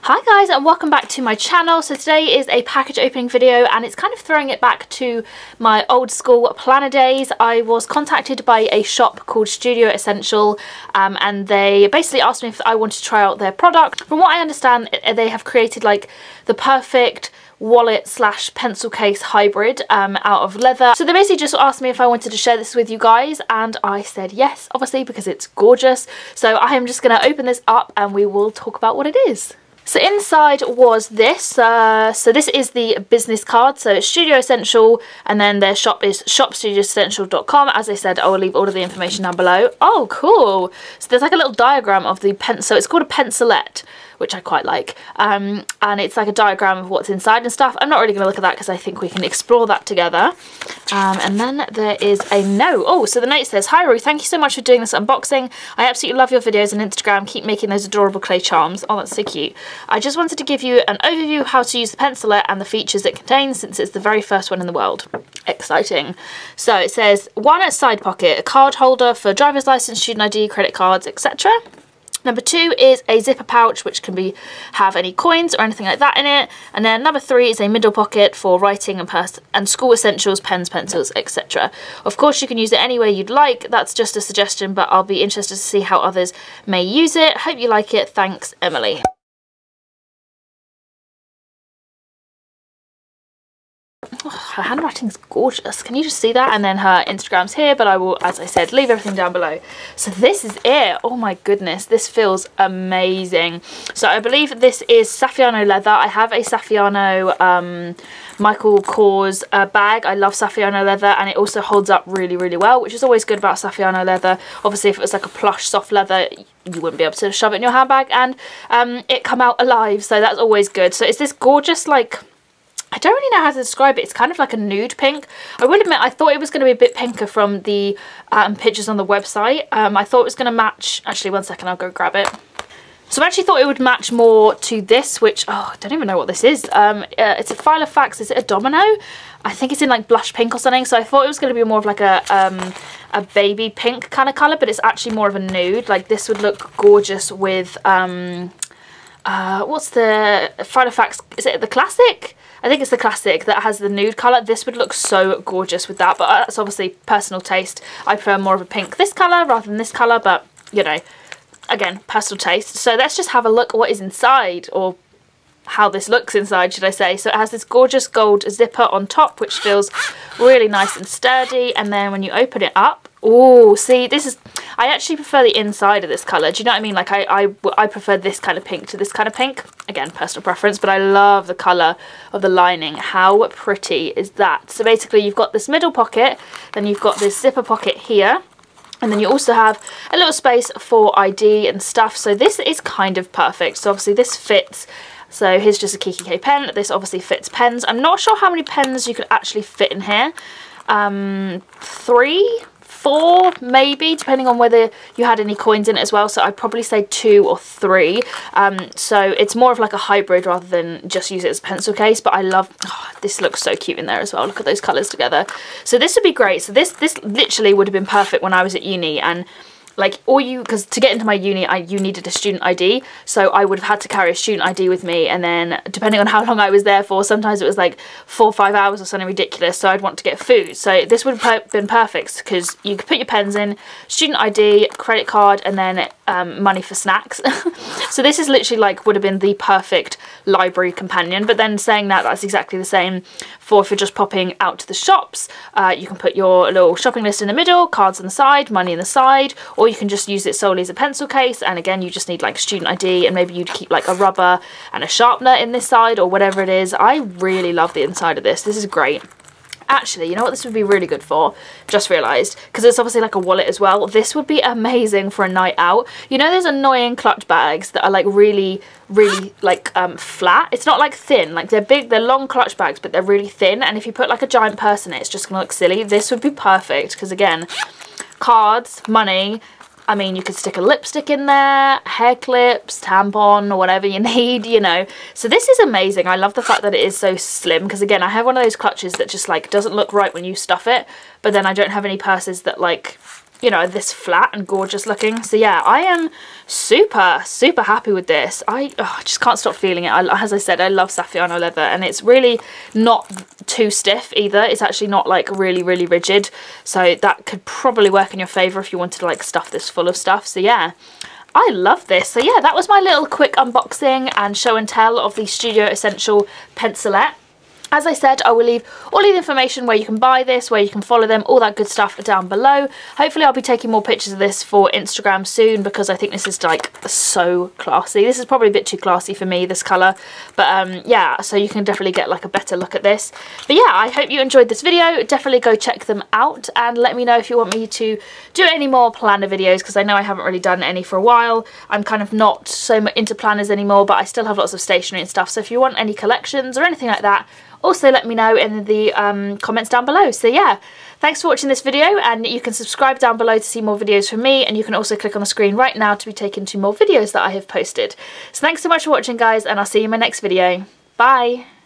Hi guys, and welcome back to my channel. So today is a package opening video and it's kind of throwing it back to my old school planner days. I was contacted by a shop called Studio Essential and they basically asked me if I wanted to try out their product. From what I understand, they have created like the perfect wallet slash pencil case hybrid out of leather. So they basically just asked me if I wanted to share this with you guys, and I said yes, obviously, because it's gorgeous. So I am just going to open this up and we will talk about what it is. So inside was this, so this is the business card, so it's Studio Essential, and then their shop is shopstudioessential.com. As I said, I will leave all of the information down below. Oh, cool. So there's like a little diagram of the pen, so it's called a Pencilette, which I quite like, and it's like a diagram of what's inside and stuff. I'm not really going to look at that because I think we can explore that together. And then there is a note. Oh, so the note says, "Hi Rue, thank you so much for doing this unboxing. I absolutely love your videos on Instagram. Keep making those adorable clay charms." Oh, that's so cute. "I just wanted to give you an overview of how to use the Pencilette and the features it contains, since it's the very first one in the world." Exciting. So it says, one side pocket, a card holder for driver's license, student ID, credit cards, etc. Number 2 is a zipper pouch, which can have any coins or anything like that in it. And then number 3 is a middle pocket for writing and school essentials, pens, pencils, etc. Of course, you can use it any way you'd like. That's just a suggestion, but I'll be interested to see how others may use it. Hope you like it. Thanks, Emily. Oh, her handwriting's gorgeous. Can you just see that? And then her Instagram's here, but I will, as I said, leave everything down below. So this is it. Oh my goodness, this feels amazing. So I believe this is Saffiano leather. I have a Saffiano Michael Kors bag. I love Saffiano leather, and it also holds up really, really well, which is always good about Saffiano leather. Obviously, if it was like a plush, soft leather, you wouldn't be able to shove it in your handbag and it come out alive, so that's always good. So it's this gorgeous, like, I don't really know how to describe it. It's kind of like a nude pink. I will admit, I thought it was going to be a bit pinker from the pictures on the website. I thought it was going to match... Actually, one second, I'll go grab it. So I actually thought it would match more to this, which... Oh, I don't even know what this is. It's a Filofax. Is it a domino? I think it's in like blush pink or something. So I thought it was going to be more of like a baby pink kind of colour, but it's actually more of a nude. Like, this would look gorgeous with... what's the Filofax? Is it the Classic? I think it's the Classic that has the nude colour. This would look so gorgeous with that, but that's obviously personal taste. I prefer more of a pink this colour rather than this colour, but, you know, again, personal taste. So let's just have a look at what is inside, or how this looks inside, should I say. So it has this gorgeous gold zipper on top, which feels really nice and sturdy, and then when you open it up, oh, see, this is... I actually prefer the inside of this colour. Do you know what I mean? Like, I prefer this kind of pink to this kind of pink. Again, personal preference, but I love the colour of the lining. How pretty is that? So basically, you've got this middle pocket, then you've got this zipper pocket here, and then you also have a little space for ID and stuff. So this is kind of perfect. So obviously this fits. So here's just a Kiki K pen. This obviously fits pens. I'm not sure how many pens you could actually fit in here. 3, 4 maybe, depending on whether you had any coins in it as well. So I'd probably say 2 or 3. So it's more of like a hybrid rather than just use it as a pencil case. But I love... Oh, this looks so cute in there as well. Look at those colours together. So this would be great. So this literally would have been perfect when I was at uni, and like, because to get into my uni, you needed a student ID, so I would have had to carry a student ID with me, and then depending on how long I was there for, sometimes it was like 4 or 5 hours or something ridiculous, so I'd want to get food. So this would have been perfect, because you could put your pens in, student ID, credit card, and then money for snacks. So this is literally like, would have been the perfect library companion. But then saying that, that's exactly the same for if you're just popping out to the shops. You can put your little shopping list in the middle, cards on the side, money on the side, or you can just use it solely as a pencil case, and again, you just need like student ID, and maybe you'd keep like a rubber and a sharpener in this side, or whatever it is. I really love the inside of this. This is great. Actually, you know what this would be really good for? Just realised, because it's obviously like a wallet as well. This would be amazing for a night out. You know those annoying clutch bags that are like really, really like flat? It's not like thin, like they're big, they're long clutch bags, but they're really thin, and if you put like a giant purse in it, it's just gonna look silly. This would be perfect, because again, cards, money, I mean, you could stick a lipstick in there, hair clips, tampon, or whatever you need, you know. So this is amazing. I love the fact that it is so slim, because again, I have one of those clutches that just like doesn't look right when you stuff it, but then I don't have any purses that like you know, this flat and gorgeous looking. So yeah, I am super, super happy with this. I just can't stop feeling it. As I said, I love Saffiano leather, and it's really not too stiff either. It's actually not like really, really rigid. So that could probably work in your favour if you wanted to like stuff this full of stuff. So yeah, I love this. So yeah, that was my little quick unboxing and show and tell of the Studio Essential Pencilette. As I said, I will leave all of the information where you can buy this, where you can follow them, all that good stuff down below. Hopefully I'll be taking more pictures of this for Instagram soon, because I think this is like so classy. This is probably a bit too classy for me, this colour. But yeah, so you can definitely get like a better look at this. But yeah, I hope you enjoyed this video. Definitely go check them out and let me know if you want me to do any more planner videos, because I know I haven't really done any for a while. I'm kind of not so much into planners anymore, but I still have lots of stationery and stuff. So if you want any collections or anything like that, also let me know in the comments down below. So yeah, thanks for watching this video, and you can subscribe down below to see more videos from me, and you can also click on the screen right now to be taken to more videos that I have posted. So thanks so much for watching, guys, and I'll see you in my next video. Bye!